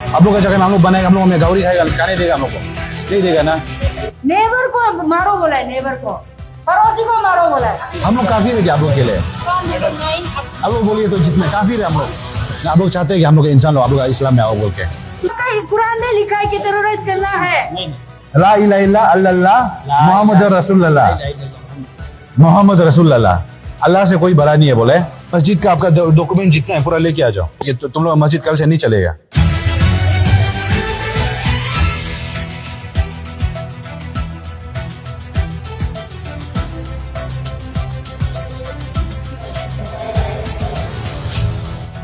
आप लोग का जगह में हम लोग बनाएगा, हम लोग हमें गौरी खाएगा, खाने देगा हम लोग को? नहीं देगा ना। नेबर को मारो बोला है, नेबर को, पड़ोसी को मारो बोला है। हम लोग काफी है क्या आप लोग के लिए? आप लोग बोलिए तो जितने काफी है हम लोग। आप लोग चाहते हैं कि हम लोग इंसान लोग आप लोग इस्लाम में आओ बोल के? कुरान में लिखा है कि टेररिस्ट करना है। ला इलाहा इल्ला अल्लाह मोहम्मद रसूलुल्लाह, मोहम्मद रसूलुल्लाह, अल्लाह से कोई बड़ा नहीं है बोले। मस्जिद का आपका डॉक्यूमेंट जितना है पूरा लेके आ जाओ। ये तो तुम लोग मस्जिद कल से नहीं चलेगा।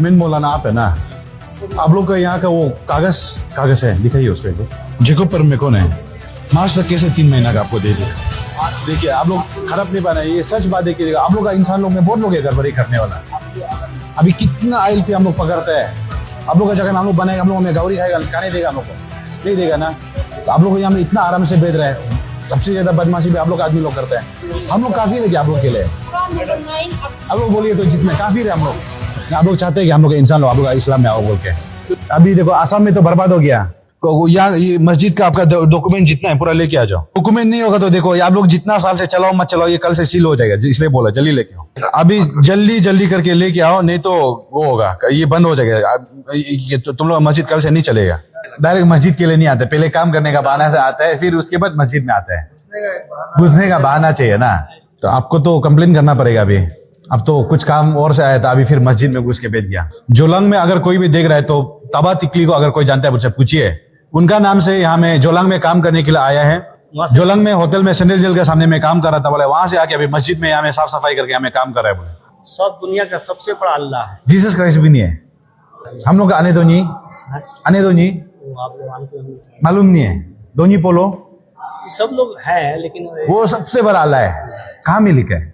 मेन मौलाना आप है ना? आप लोग का यहाँ का वो कागज है, दिखाइए उस पर। जेको पर में कौन है? मार्च तक कैसे 3 महीना का आपको दे दिया। देखिए आप लोग खराब नहीं पाना, ये सच बात है कि आप लोग का इंसान लोग में बहुत लोग है गड़बड़ी करने वाला। अभी कितना आयल पे हम लोग पकड़ते हैं। आप लोग का जगह में हम लोग बनाएगा, हम लोग हमें गौरी खाएगा, खाने देगा हम लोग को? नहीं देगा ना। तो आप लोग यहाँ में इतना आराम से बेच रहे हैं। सबसे ज्यादा बदमाशी भी आप लोग आदमी लोग करते हैं। हम लोग काफी है क्या आप लोग के लिए? आप लोग बोलिए तो जितने काफी है हम लोग। आप लोग चाहते हैं कि हम लोग इंसान लोग आप लोग इस्लाम में आओ बोल के? अभी देखो आसाम में तो बर्बाद हो गया। यहाँ ये मस्जिद का आपका डॉक्यूमेंट जितना है पूरा लेके आ जाओ। डॉक्यूमेंट नहीं होगा तो देखो आप लोग जितना साल से चलाओ मत चलाओ, ये कल से सील हो जाएगा, इसलिए बोला जल्दी लेके आओ। अभी जल्दी करके लेके आओ, नहीं तो वो होगा, ये बंद हो जाएगा। तो तुम लोग मस्जिद कल से नहीं चलेगा। डायरेक्ट मस्जिद के लिए नहीं आते, पहले काम करने का बहाना से आता है, फिर उसके बाद मस्जिद में आता है। घुसने का बहाना चाहिए ना। तो आपको तो कंप्लेन करना पड़ेगा अभी। अब तो कुछ काम और से आया था, अभी फिर मस्जिद में घुस के बैठ गया। जोलांग में अगर कोई भी देख रहा है तो तबा तिकली को अगर कोई जानता है मुझसे पूछिए। उनका नाम से यहाँ में जोलांग में काम करने के लिए आया है। जोलांग में होटल में सेंट्रल जेल के सामने में काम कर रहा था बोले, वहां से आके अभी मस्जिद में यहाँ में साफ सफाई करके हमें काम कर रहा है बोले। सब दुनिया का सबसे बड़ा अल्लाह है। जीसस क्राइस्ट भी नहीं है। हम लोग आने दो नहीं, आने दो नहीं, मालूम नहीं है। दोनी पोलो सब लोग हैं लेकिन वो सबसे बड़ा अल्लाह है। कहाँ में लिखा है?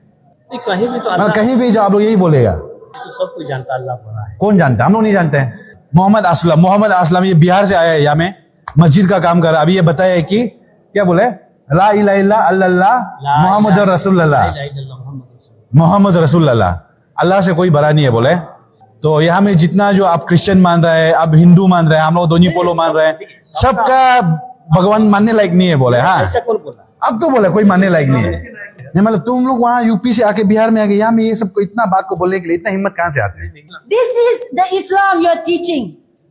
कहीं भी तो अल्लाह, कहीं भी जाओ आप लोग यही बोलेगा। तो सब कोई जानता अल्लाह बड़ा है। कौन जानता है? हम लोग नहीं जानते हैं। मोहम्मद असलम ये बिहार से आया है, यहाँ में मस्जिद का काम कर रहा है। अभी ये बताया है कि क्या बोले? ला इलाहा इल्ला अल्लाह मोहम्मद रसूलुल्लाह, मोहम्मद रसूलुल्लाह, अल्लाह से कोई बड़ा नहीं है बोले। तो यहाँ में जितना जो आप क्रिश्चियन मान रहे हैं, आप हिंदू मान रहे हैं, हम लोग दोनी पोलो मान रहे हैं, सबका भगवान मानने लायक नहीं है बोले। हाँ ऐसा कौन बोला? अब तो बोले कोई मानने लायक नहीं है। नहीं मतलब तुम लोग वहाँ यूपी से आके बिहार में आके यहाँ में ये सब को इतना बात को बोलने के लिए इतना हिम्मत कहाँ से आते हैं? This is the Islam you are teaching.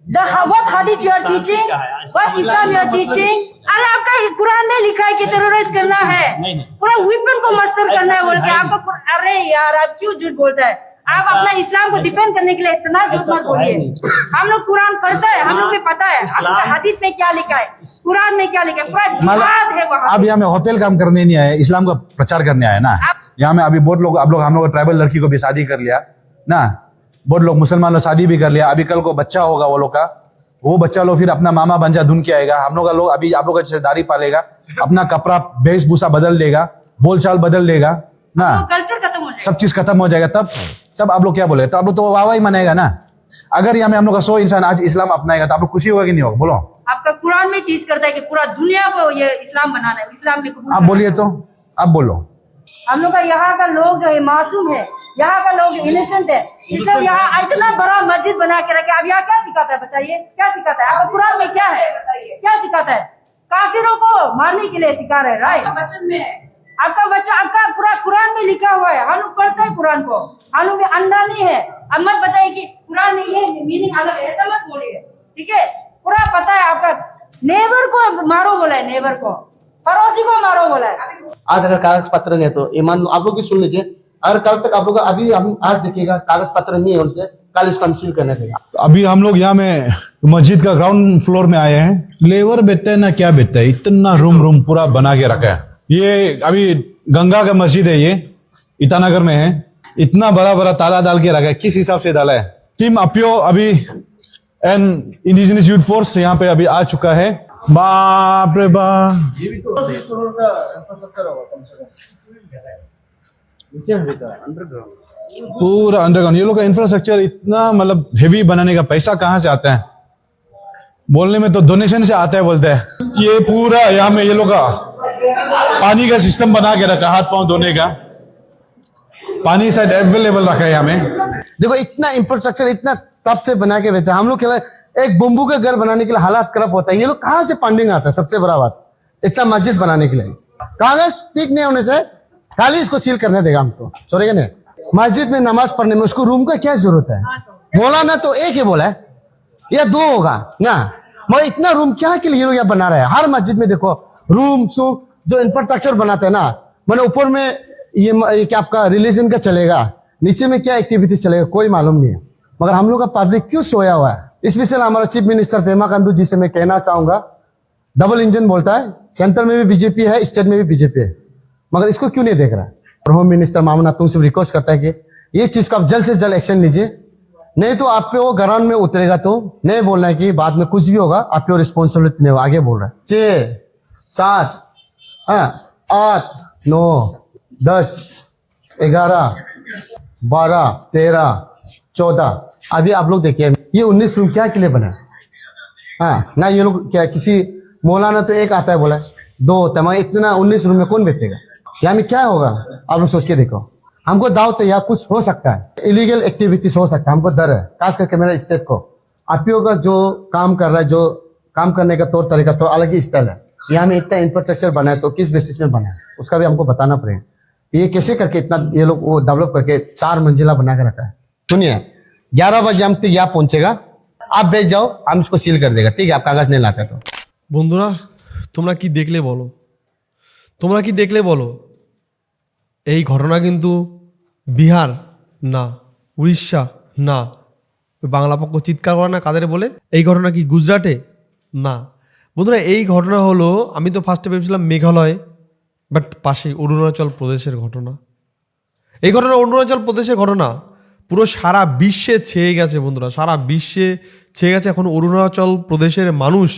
The what hadith you are teaching? What Islam you are teaching? अरे आपका कुरान में लिखा है कि टेररिस्ट करना है, पूरा वेपन को मस्तर करना है बोल के आपको। अरे यार आप क्यों झूठ बोलते हैं? आप अपना इस्लाम को डिफेंड करने के लिए इतना झूठ मत बोलिए। हम लोग कुरान पढ़ते हैं, हम लोग को पता है आपका हदीस में क्या लिखा है, कुरान में क्या लिखा है, पूरा जिहाद है वहाँ। अब यहाँ में होटल काम करने नहीं आए, इस्लाम का प्रचार करने आए ना। यहाँ में अभी बहुत लोग आप लोग हम लोग ट्राइबल लड़की को भी शादी कर लिया ना। बहुत लोग मुसलमान लोग शादी भी कर लिया। अभी कल को बच्चा होगा वो लोग का, वो बच्चा लोग फिर अपना मामा बंजा ढूंढ के आएगा। हम लोग का लोग अभी आप लोग का दाढ़ी पालेगा, अपना कपड़ा वेशभूषा बदल देगा, बोलचाल बदल देगा ना, कल्चर खत्म हो जाएगा, सब चीज खत्म हो जाएगा। तब आप लोग क्या बोले? तो आप लोग तो वाह ही मनाएगा ना। अगर यहाँ में हम लोग का 100 इंसान आज इस्लाम अपनाएगा तो आप लोग खुशी होगा कि नहीं होगा? बोलो। आपका कुरान में टीच करता है कि पूरा दुनिया को ये इस्लाम बनाना है, इस्लाम में आप बोलिए तो, आप बोलो। हम लोग का यहाँ का लोग जो है मासूम है, यहाँ का लोग इनोसेंट है, इसलिए यहाँ इतना बड़ा मस्जिद बना के रखे। अब यहाँ क्या सिखाता है बताइए? क्या सिखाता है? आपका कुरान में क्या है? क्या सिखाता है? काफिरों को मारने के लिए सिखा रहे हैं, राइट? आपका बच्चा, आपका पूरा कुरान में लिखा हुआ है। हम लोग पढ़ते हैं कुरान को, हम लोग में अंडा नहीं है। अब मत बताइए कि कुरान में ये मीनिंग अलग है, ऐसा मत बोलिए, ठीक है? पूरा पता है आपका। नेबर को मारो बोला है, नेबर को, पड़ोसी को मारो बोला है। आज अगर कागज पत्र नहीं है तो ईमान आप लोग भी सुन लीजिए। अगर कल तक आप लोग अभी हम आज देखिएगा कागज पत्र नहीं है उनसे, कल इसको हम सील करने देगा। अभी हम लोग यहाँ में मस्जिद का ग्राउंड फ्लोर में आए हैं। लेबर बैठते है ना, क्या बैठता है, इतना रूम पूरा बना के रखा है। ये अभी गंगा का मस्जिद है, ये ईटानगर में है। इतना बड़ा ताला डाल के रखा है, किस हिसाब से डाला है? टीम अपियो अभी एंड इंडिजिनस यूथ फोर्स यहाँ पे अभी आ चुका है। बाप रे बाप, ये भी तो 30 करोड़ का इंफ्रास्ट्रक्चर होगा कम से कम। पूरा अंडरग्राउंड। ये लोग का इंफ्रास्ट्रक्चर इतना मतलब हेवी बनाने का पैसा कहाँ से आता है? बोलने में तो डोनेशन से आता है बोलते हैं। ये पूरा यहाँ में ये लोग का पानी का सिस्टम बना के रखा, हाथ पांव धोने का पानी शायद अवेलेबल रखा है यहाँ में। देखो इतना इंफ्रास्ट्रक्चर इतना तब से बना के बैठे हम लोग एक बम्बू का घर बनाने के लिए हालात खराब होता है, ये लोग कहाँ से फंडिंग आता है? सबसे बड़ा बात, इतना मस्जिद बनाने के लिए कागज ठीक नहीं होने से खाली इसको सील करने देगा हम तो, छोड़ेगा नहीं। मस्जिद में नमाज पढ़ने में उसको रूम का क्या जरूरत है? मौलाना तो एक ही बोला है या दो होगा ना, मगर इतना रूम क्या के लिए लोग यहाँ बना रहे हैं? हर मस्जिद में देखो रूम जो इंफ्रास्ट्रक्चर बनाते हैं ना, मैंने ऊपर में ये क्या आपका रिलीजन का चलेगा, नीचे में क्या एक्टिविटी चलेगा कोई मालूम नहीं है। मगर हम लोग का पब्लिक क्यों सोया हुआ है? स्पेशल हमारा चीफ मिनिस्टर पेमा खांडू जी से मैं कहना चाहूंगा, डबल इंजन बोलता है, सेंटर में भी बीजेपी है, स्टेट में भी बीजेपी है, मगर इसको क्यों नहीं देख रहा है? और होम मिनिस्टर मामला तुमसे रिक्वेस्ट करता है कि ये चीज को आप जल्द से जल्द एक्शन लीजिए, नहीं तो आप पे वो ग्राउंड में उतरेगा। तो नहीं बोलना है कि बाद में कुछ भी होगा आप पे रिस्पॉन्सिबिलिटी नहीं होगा, आगे बोल रहा है। 6 7 8 9 10 11 12 13 14 अभी आप लोग देखिए ये 19 रूम क्या के लिए बना? हाँ ना, ये लोग क्या किसी मौलाना तो एक आता है बोला 2 होता है, मगर इतना 19 रूम में कौन बैठेगा? यहाँ में क्या होगा आप लोग सोच के देखो। हमको दावत है यहाँ कुछ हो सकता है, इलीगल एक्टिविटीज हो सकता है, हमको डर है, खास करके मेरा स्टेट को। आप का जो काम कर रहा है, जो काम करने का तौर तरीका थोड़ा अलग ही स्टाइल है। यहाँ में इतना इंफ्रास्ट्रक्चर बना है तो किस बेसिस में बना है उसका भी हमको बताना पड़ेगा। ये कैसे करके इतना ये लोग वो डेवलप करके 4 मंजिला बना के रखा है। सुनिए 11 बजे हम यहाँ पहुंचेगा, आप भेज जाओ, हम इसको सील कर देगा, ठीक है? आप कागज नहीं लाते तो। বন্ধুরা তোমরা কি দেখলে বলো, তোমরা কি দেখলে বলো? এই ঘটনা কিন্তু বিহার না, উড়িষ্যা না, ওই বাংলা পক্ষ চিৎকার করে না কাদের বলে, এই ঘটনা কি গুজরাটে না? বন্ধুরা এই ঘটনা হলো, আমি তো ফার্স্টে ভেবেছিলাম মেঘালয়, বাট পাশেই অরুণাচল প্রদেশের ঘটনা। এই ঘটনা অরুণাচল প্রদেশের ঘটনা, পুরো সারা বিশ্বে ছেয়ে গেছে বন্ধুরা, সারা বিশ্বে ছেয়ে গেছে। এখন অরুণাচল প্রদেশের মানুষ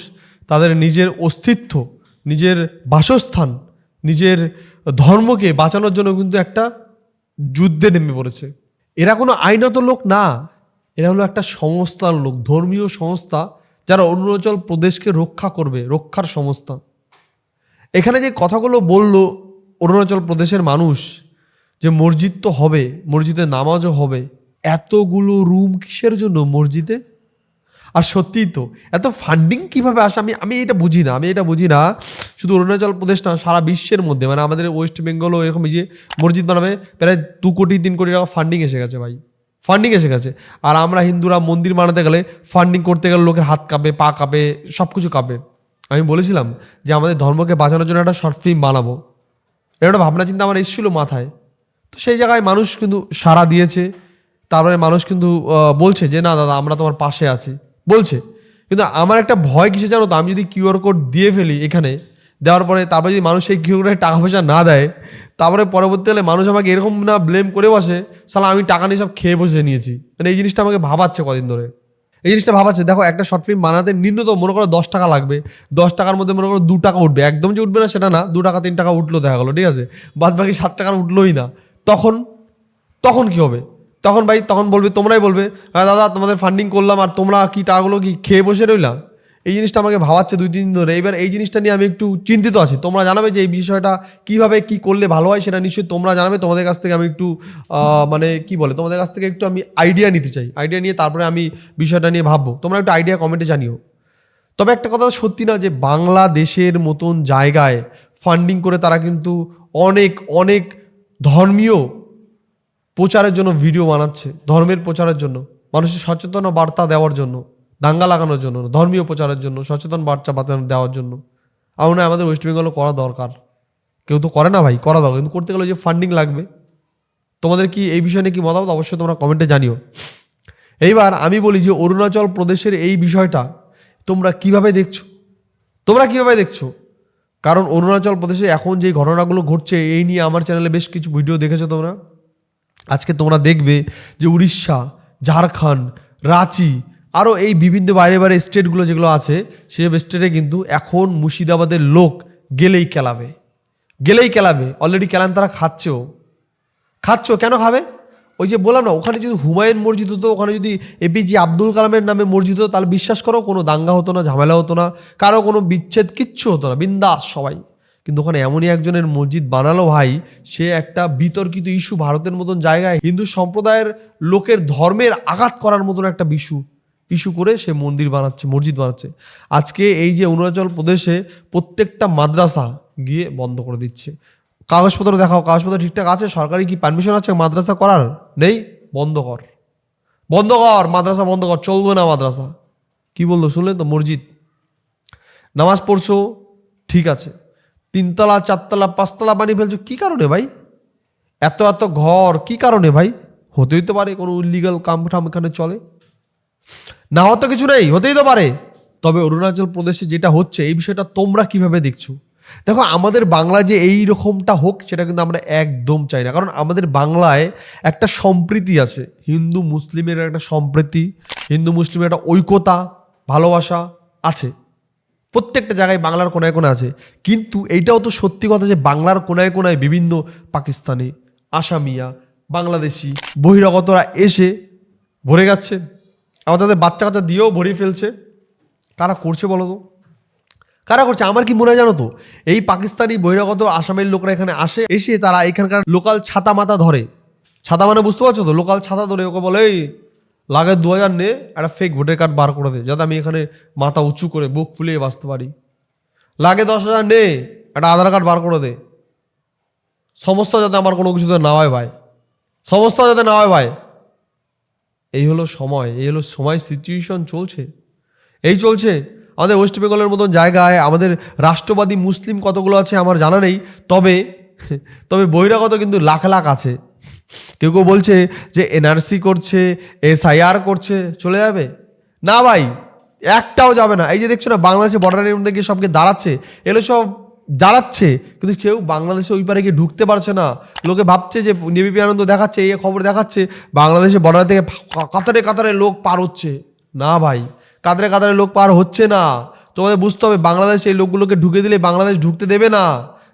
তাদের নিজের অস্তিত্ব, নিজের বাসস্থান, নিজের ধর্মকে বাঁচানোর জন্য কিন্তু একটা যুদ্ধে নেমে পড়েছে। এরা কোনো আইনত লোক না, এরা হলো একটা সংস্থার লোক, ধর্মীয় সংস্থা, যারা অরুণাচল প্রদেশকে রক্ষা করবে, রক্ষার সংস্থা। এখানে যে কথাগুলো বললো অরুণাচল প্রদেশের মানুষ, যে মসজিদ তো হবে, মসজিদে নামাজও হবে, এতগুলো রুম কিসের জন্য মসজিদে? আর সত্যিই তো এত ফান্ডিং কিভাবে আসে আমি এটা বুঝি না, শুধু অরুণাচল প্রদেশ না, সারা বিশ্বের মধ্যে, মানে আমাদের ওয়েস্ট বেঙ্গলও এরকম যে মসজিদ বানাবে প্রায় 2 কোটি 3 কোটি টাকা ফান্ডিং এসে গেছে ভাই, ফান্ডিং এসে গেছে। আর আমরা হিন্দুরা মন্দির বানাতে গেলে, ফান্ডিং করতে গেলে লোকের হাত কাঁপে, পা কাঁপে, সব কিছু কাঁপে। আমি বলেছিলাম যে আমাদের ধর্মকে বাঁচানোর জন্য একটা শর্ট ফিল্ম বানাবো, এটা একটা ভাবনা চিন্তা আমার এসেছিলো মাথায়। তো সেই জায়গায় মানুষ কিন্তু সাড়া দিয়েছে, তারপরে মানুষ কিন্তু বলছে যে না দাদা আমরা তোমার পাশে আছি বলছে। কিন্তু আমার একটা ভয় কিসে জানো তো, আমি যদি কিউআর কোড দিয়ে ফেলি এখানে, দেওয়ার পরে তারপরে যদি মানুষ সেই কিউআর কোডে টাকা পয়সা না দেয়, তারপরে পরবর্তীকালে মানুষ আমাকে এরকম না ব্লেম করে বসে, সালা আমি টাকা নিয়ে সব খেয়ে বসে নিয়েছি। মানে এই জিনিসটা আমাকে ভাবাচ্ছে কদিন ধরে, এই জিনিসটা ভাবাচ্ছে। দেখো একটা শর্ট ফিল্ম বানাতে ন্যূনতম মনে করো 10 টাকা লাগবে, 10 টাকার মধ্যে মনে করো 2 টাকা উঠবে, একদম যে উঠবে না সেটা না, 2 টাকা 3 টাকা উঠলো দেখা গেলো, ঠিক আছে, বাদ বাকি 7 টাকার উঠলোই না। তখন কি হবে? তখন বলবে, তোমরাই বলবে হ্যাঁ দাদা তোমাদের ফান্ডিং করলাম আর তোমরা কি টাকাগুলো কি খেয়ে বসে রইলা। এই জিনিসটা আমাকে ভাবাচ্ছে 2-3 দিন ধরে। এবার এই জিনিসটা নিয়ে আমি একটু চিন্তিত আছি। তোমরা জানাবে যে এই বিষয়টা কিভাবে কি করলে ভালো হয়, সেটা নিশ্চয়ই তোমরা জানাবে। তোমাদের কাছ থেকে আমি একটু মানে কি বলে, তোমাদের কাছ থেকে একটু আমি আইডিয়া নিতে চাই। আইডিয়া নিয়ে তারপরে আমি বিষয়টা নিয়ে ভাববো। তোমরা একটু আইডিয়া কমেন্টে জানিও। তবে একটা কথা সত্যি না, যে বাংলাদেশের মতন জায়গায় ফান্ডিং করে তারা কিন্তু অনেক ধর্মীয় প্রচারের জন্য ভিডিও বানাচ্ছে, ধর্মের প্রচারের জন্য, মানুষের সচেতন বার্তা দেওয়ার জন্য, দাঙ্গা লাগানোর জন্য, ধর্মীয় প্রচারের জন্য, সচেতন বার্তা দেওয়ার জন্য। আমার না আমাদের ওয়েস্ট বেঙ্গলও করা দরকার। কেউ তো করে না ভাই, করা দরকার, কিন্তু করতে গেলে যে ফান্ডিং লাগবে। তোমাদের কি এই বিষয় নিয়ে কি মতামত অবশ্যই তোমরা কমেন্টে জানিও। এইবার আমি বলি যে অরুণাচল প্রদেশের এই বিষয়টা তোমরা কিভাবে দেখছো? কারণ অরুণাচল প্রদেশে এখন যে ঘটনাগুলো ঘটছে এই নিয়ে আমার চ্যানেলে বেশ কিছু ভিডিও দেখেছো তোমরা। আজকে তোমরা দেখবে যে উড়িষ্যা, ঝাড়খণ্ড, রাঁচি, আরও এই বিভিন্ন বাইরে স্টেটগুলো যেগুলো আছে, সেসব স্টেটে কিন্তু এখন মুর্শিদাবাদের লোক গেলেই কেলাবে। অলরেডি কেলান তারা খাচ্ছেও। কেন খাবে? ওই যে বললাম না, ওখানে যদি হুমায়ুন মসজিদ হতো, ওখানে যদি এপিজে আব্দুল কালামের নামে মসজিদ হতো, তাহলে বিশ্বাস করো কোনো দাঙ্গা হতো না, ঝামেলা হতো না, কারো কোনো বিচ্ছেদ কিচ্ছু হতো না, বিন্দাস সবাই। কিন্তু ওখানে এমনই একজনের মসজিদ বানালো ভাই, সে একটা বিতর্কিত ইস্যু, ভারতের মতন জায়গায় হিন্দু সম্প্রদায়ের লোকের ধর্মের আঘাত করার মতন একটা ইস্যু করে সে মন্দির বানাচ্ছে, মসজিদ বানাচ্ছে। আজকে এই যে অরুণাচল প্রদেশে প্রত্যেকটা মাদ্রাসা গিয়ে বন্ধ করে দিচ্ছে। কাগজপত্র দেখাও, কাগজপত্র ঠিকঠাক আছে, সরকারি কি পারমিশন আছে মাদ্রাসা করার? নেই, বন্ধ কর, বন্ধ কর মাদ্রাসা, বন্ধ কর, চলবে না মাদ্রাসা। কি বললো শুনলেন তো? মসজিদ নামাজ পড়ছো ঠিক আছে, 3 তলা 4 তলা 5 তলা বানিয়ে ফেলছো, কি কারণে ভাই? এত এত ঘর কি কারণে ভাই? হতেই তো পারে কোনো ইলিগাল কাম ঠাম এখানে চলে, না হতো কিছু নেই, হতেই তো পারে। তবে অরুণাচল প্রদেশে যেটা হচ্ছে এই বিষয়টা তোমরা কিভাবে দেখছো? দেখো, আমাদের বাংলা যে এই রকমটা হোক সেটা কিন্তু আমরা একদম চাই না। কারণ আমাদের বাংলায় একটা সম্প্রীতি আছে, হিন্দু মুসলিমের একটা সম্প্রীতি, হিন্দু মুসলিমের একটা ঐক্যতা, ভালোবাসা আছে প্রত্যেকটা জায়গায়, বাংলার কোনায় কোনায় আছে। কিন্তু এইটাও তো সত্যি কথা যে বাংলার কোনায় কোনায় বিভিন্ন পাকিস্তানি, আসামিয়া, বাংলাদেশি বহিরাগতরা এসে ভরে যাচ্ছে, আবার তাদের বাচ্চা কাচ্চা দিয়েও ভরিয়ে ফেলছে। কারা করছে বলো তো? কারা করছে? আমার কি মনে হয় জানো তো, এই পাকিস্তানি বহিরাগত আসামের লোকরা এখানে আসে, এসে তারা এখানকার লোকাল ছাতা মাতা ধরে। ছাতা মানে বুঝতে পারছো তো? লোকাল ছাতা ধরে ওকে বলে, এই লাগে 2000 নে, একটা ফেক ভোটার কার্ড বার করে দে যাতে আমি এখানে মাথা উঁচু করে বুক ফুলিয়ে বাঁচতে পারি। লাগে 10,000 নে, একটা আধার কার্ড বার করে দে। সমস্যা যাতে আমার কোনো কিছুতে না হয় ভাই, সমস্যা যাতে না হয় ভাই। এই হলো সময়, এই হলো সময়, সিচুয়েশন চলছে, এই চলছে। আমাদের ওয়েস্ট বেঙ্গলের মতন জায়গায় আমাদের রাষ্ট্রবাদী মুসলিম কতগুলো আছে আমার জানা নেই, তবে তবে বহিরাগত কিন্তু লাখ লাখ আছে। কেউ কেউ বলছে যে এনআরসি করছে, SIR করছে, চলে যাবে না ভাই, একটাও যাবে না। এই যে দেখছো না বাংলাদেশে বর্ডারের মধ্যে গিয়ে সবকে দাঁড়াচ্ছে, এগুলো সব দাঁড়াচ্ছে, কিন্তু কেউ বাংলাদেশে ওই পারে গিয়ে ঢুকতে পারছে না। লোকে ভাবছে যে নেভিপি আনন্দ দেখাচ্ছে, এই খবর দেখাচ্ছে বাংলাদেশে বর্ডার থেকে কাতারে কাতারে লোক পার হচ্ছে। না ভাই, কাতারে কাতারে লোক পার হচ্ছে না। তোমাদের বুঝতে হবে বাংলাদেশ এই লোকগুলোকে ঢুকে দিলে বাংলাদেশ ঢুকতে দেবে না।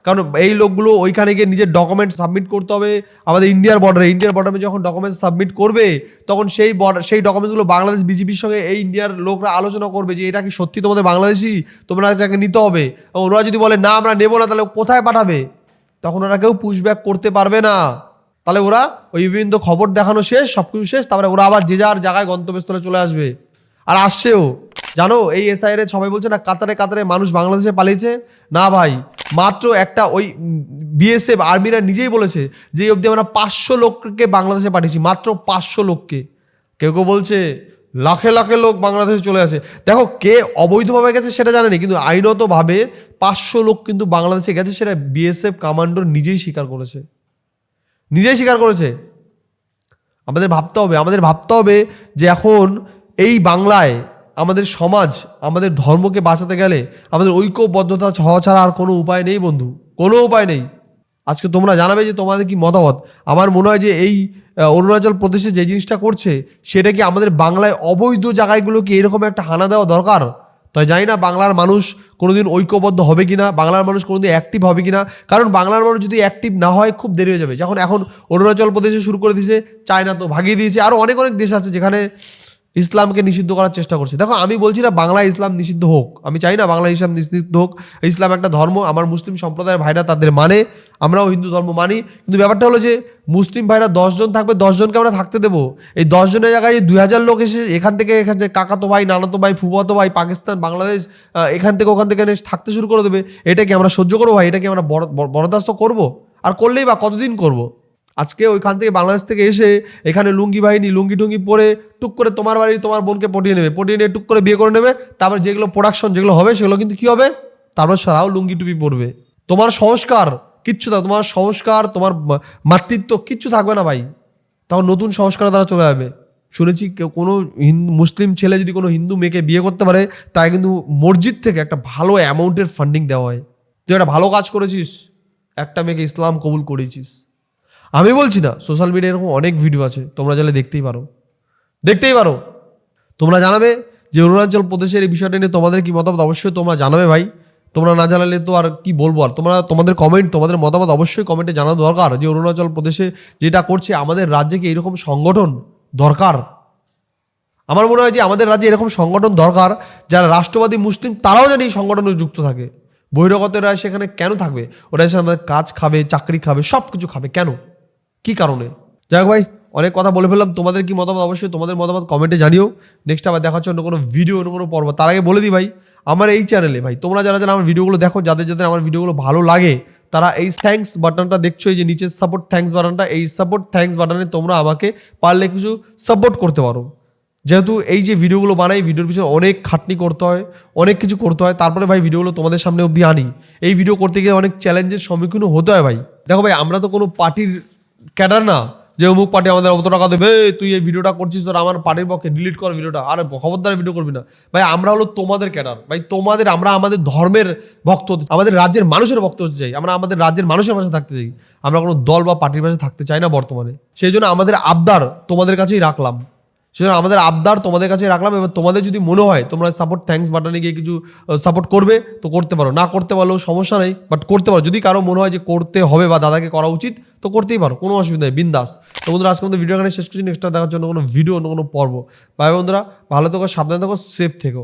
কারণ এই লোকগুলো ওইখানে গিয়ে নিজের ডকুমেন্টস সাবমিট করতে হবে আমাদের ইন্ডিয়ার বর্ডারে যখন ডকুমেন্টস সাবমিট করবে তখন সেই ডকুমেন্টসগুলো বাংলাদেশ বিজেপির সঙ্গে এই ইন্ডিয়ার লোকরা আলোচনা করবে যে এটা কি সত্যি তোমাদের বাংলাদেশি, তোমরা এটাকে নিতে হবে। ওরা যদি বলে না আমরা নেবো না, তাহলে কোথায় পাঠাবে? তখন ওরা কেউ পুশব্যাক করতে পারবে না। তাহলে ওরা ওই বিভিন্ন খবর দেখানো শেষ, সব কিছু শেষ, তারপরে ওরা আবার যে যার জায়গায় গন্তব্যস্থলে চলে আসবে। আর আসছেও, জানো এই SIR সবাই বলছে না কাতারে কাতারে মানুষ বাংলাদেশে পালিয়েছে। না ভাই, মাত্র একটা ওই BSF আর্মিরা নিজেই বলেছে যে এই অবধি আমরা 500 লোককে বাংলাদেশে পাঠিয়েছি, মাত্র 500 লোককে। কেউ কেউ বলছে লাখে লাখে লোক বাংলাদেশে চলে আসে। দেখো, কে অবৈধভাবে গেছে সেটা জানেনি, কিন্তু আইনতভাবে 500 লোক কিন্তু বাংলাদেশে গেছে, সেটা BSF কমান্ডার নিজেই স্বীকার করেছে, নিজেই স্বীকার করেছে। আমাদের ভাবতে হবে যে এখন এই বাংলায় আমাদের সমাজ, আমাদের ধর্মকে বাঁচাতে গেলে আমাদের ঐক্যবদ্ধতা হওয়া ছাড়া আর কোনো উপায় নেই বন্ধু, কোনো উপায় নেই। আজকে তোমরা জানাবে যে তোমাদের কি মতামত। আমার মনে হয় যে এই অরুণাচল প্রদেশে যে জিনিসটা করছে সেটা কি আমাদের বাংলায় অবৈধ জায়গাগুলো কি এরকম একটা হানা দেওয়া দরকার? তাই জানি না বাংলার মানুষ কোনোদিন ঐক্যবদ্ধ হবে কিনা, বাংলার মানুষ কোনোদিন অ্যাক্টিভ হবে কিনা। কারণ বাংলার মানুষ যদি অ্যাক্টিভ না হয় খুব দেরি হয়ে যাবে। এখন অরুণাচল প্রদেশে শুরু করে দিয়েছে, চায়না তো ভাগিয়ে দিয়েছে, আরও অনেক অনেক দেশ আছে যেখানে ইসলামকে নিষিদ্ধ করার চেষ্টা করছে। দেখো, আমি বলছি না বাংলায় ইসলাম নিষিদ্ধ হোক, আমি চাই না বাংলায় ইসলাম নিষিদ্ধ হোক। ইসলাম একটা ধর্ম, আমার মুসলিম সম্প্রদায়ের ভাইরা তাদের মানে, আমরাও হিন্দু ধর্ম মানি। কিন্তু ব্যাপারটা হলো যে মুসলিম ভাইরা 10 জন থাকবে, 10 জনকে আমরা থাকতে দেবো? এই 10 জনের জায়গায় 2000 লোক এসে এখানে কাকাতো ভাই, নানাতো ভাই, ফুফাতো ভাই, পাকিস্তান, বাংলাদেশ, এখান থেকে ওখান থেকে থাকতে শুরু করে দেবে। এটা কি আমরা সহ্য করবো ভাই? এটা কি আমরা বরদাস্ত করবো? আর করলেই বা কতদিন করবো? আজকে ওইখান থেকে বাংলাদেশ থেকে এসে এখানে লুঙ্গি বাহিনী, লুঙ্গি টুঙ্গি পরে টুক করে তোমার বাড়ি তোমার বোনকে পটিয়ে নিয়ে টুক করে বিয়ে করে নেবে। তারপর যেগুলো প্রোডাকশন যেগুলো হবে সেগুলো কিন্তু কি হবে? তারপর সারাও লুঙ্গি টুপি পরবে। তোমার সংস্কার কিচ্ছু থাকবে, তোমার সংস্কার, তোমার মাতৃত্ব কিচ্ছু থাকবে না ভাই। তখন নতুন সংস্কার দ্বারা চলে যাবে। শুনেছি কেউ কোনো মুসলিম ছেলে যদি কোনো হিন্দু মেয়েকে বিয়ে করতে পারে তাই কিন্তু মসজিদ থেকে একটা ভালো অ্যামাউন্টের ফান্ডিং দেওয়া হয়। তুই একটা ভালো কাজ করেছিস, একটা মেয়েকে ইসলাম কবুল করেছিস। আমি বলছি না, সোশ্যাল মিডিয়ায় এরকম অনেক ভিডিও আছে, তোমরা চাইলে দেখতেই পারো। তোমরা জানাবে যে অরুণাচল প্রদেশের এই বিষয়টা নিয়ে তোমাদের কি মতামত, অবশ্যই তোমরা জানাবে ভাই। তোমরা না জানালে তো আর কি বলবো। আর তোমাদের কমেন্ট, তোমাদের মতামত অবশ্যই কমেন্টে জানানো দরকার যে অরুণাচল প্রদেশে যেটা করছে আমাদের রাজ্যে কি এরকম সংগঠন দরকার। আমার মনে হয় যে আমাদের রাজ্যে এরকম সংগঠন দরকার যারা রাষ্ট্রবাদী মুসলিম, তারাও যেন এই সংগঠনে যুক্ত থাকে। বহিরাগতরা সেখানে কেন থাকবে? ওরা এসে আমাদের কাজ খাবে, চাকরি খাবে, সব কিছু খাবে, কেন? কি কারণে? যাই হোক ভাই, অনেক কথা বলে ফেললাম, তোমাদের কি মতামত অবশ্যই তোমাদের মতামত কমেন্টে জানিও। নেক্সট আবার দেখা হচ্ছে অন্য কোনো ভিডিও, অন্য কোনো পর্ব। তার আগে বলে দিই ভাই, আমার এই চ্যানেলে ভাই তোমরা যারা যারা আমার ভিডিওগুলো দেখো, যাদের যাদের আমার ভিডিওগুলো ভালো লাগে, তারা এই থ্যাঙ্কস বাটনটা দেখছো, এই যে নিচের সাপোর্ট থ্যাঙ্কস বাটনটা, এই সাপোর্ট থ্যাঙ্কস বাটনে তোমরা আমাকে পারলে কিছু সাপোর্ট করতে পারো। যেহেতু এই যে ভিডিওগুলো বানাই, ভিডিওর পিছনে অনেক খাটনি করতে হয়, অনেক কিছু করতে হয়, তারপরে ভাই ভিডিওগুলো তোমাদের সামনে অবধি আনি। এই ভিডিও করতে গিয়ে অনেক চ্যালেঞ্জের সম্মুখীন হতে হয় ভাই। দেখো ভাই, আমরা তো কোনো পার্টির ক্যাডার না যে অমুক পার্টি আমাদের অত টাকা দেবে, তুই এই ভিডিওটা করছিস, তোর আমার পার্টির পক্ষে ডিলিট কর ভিডিওটা, আর খবরদার ভিডিও করবি না। ভাই আমরা হলো তোমাদের ক্যাডার ভাই, আমরা আমাদের ধর্মের ভক্ত, আমাদের রাজ্যের মানুষের ভক্ত হতে চাই, আমরা আমাদের রাজ্যের মানুষের পাশে থাকতে চাই, আমরা কোনো দল বা পার্টির পাশে থাকতে চাই না বর্তমানে। সেই জন্য আমাদের আবদার তোমাদের কাছেই রাখলাম, সেজন্য আমাদের আবদার তোমাদের কাছে রাখলাম। এবার তোমাদের যদি মনে হয় তোমরা সাপোর্ট থ্যাঙ্কস বাটনে গিয়ে কিছু সাপোর্ট করবে তো করতে পারো, না করতে পারলেও সমস্যা নেই, বাট করতে পারো। যদি কারো মনে হয় যে করতে হবে বা দাদাকে করা উচিত তো করতেই পারো, কোনো অসুবিধা নেই, বিন্দাস। তো বন্ধুরা আজকে আমাদের ভিডিও এখানে শেষ করছি, নেক্সট দেখার জন্য কোনো ভিডিও, অন্য কোনো পর্ব। ভাই বন্ধুরা ভালো থেকো, সাবধানে থেকো, সেফ থেকো।